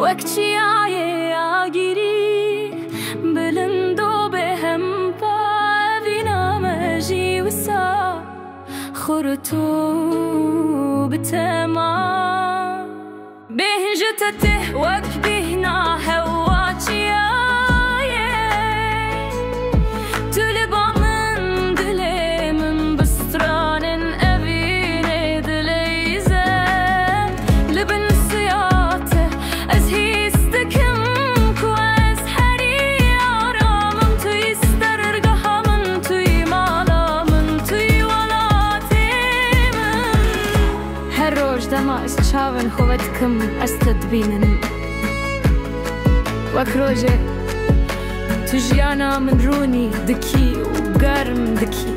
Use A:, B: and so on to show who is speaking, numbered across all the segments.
A: وقتی آگیری بلندو به هم پاوینا مجی وسا خورتو بتمام بهجتته وقت بهنا هواتي دما استشاون خوتكم استدبينن وكروجة تجيانا من روني دكي وقرم دكي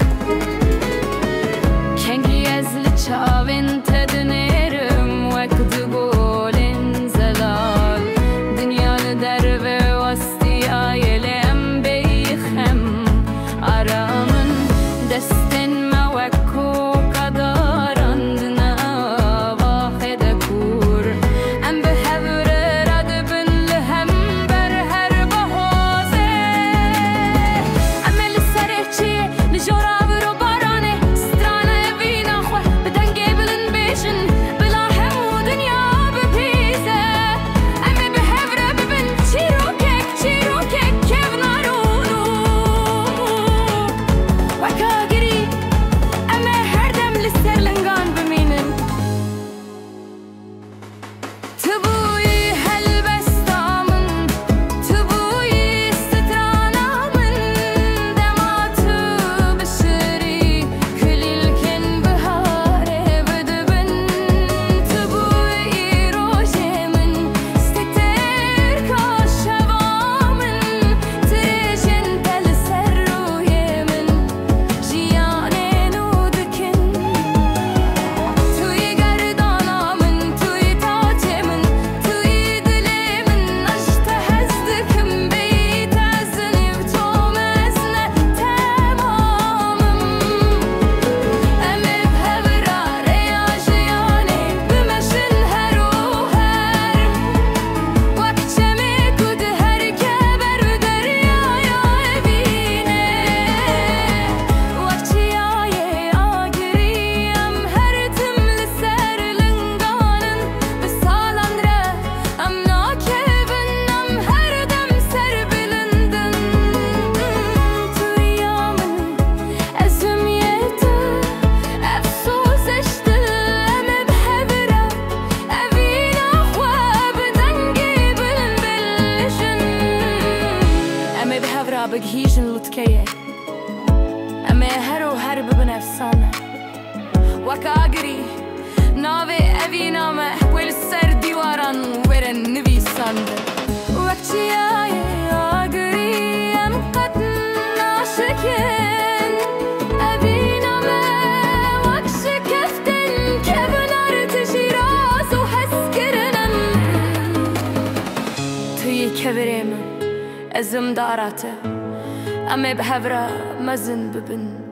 A: كنجي ازل تشاون تدنيرم وكدقولن زلال دنيا لدرب وسطي آيلم بيخم آرامن دستن موكو بجهيجن لتكيه أما هرو هرب بنفسنا وكاجري نافي أبي نامه والسر ديواران ورن نبي سند وقتي آجري أم قد ناشكين أبي نامه وقش كفتن كبنار تشيراز وحسكرنن توي كبريم أزم داراته أما بهبرة مزن ببن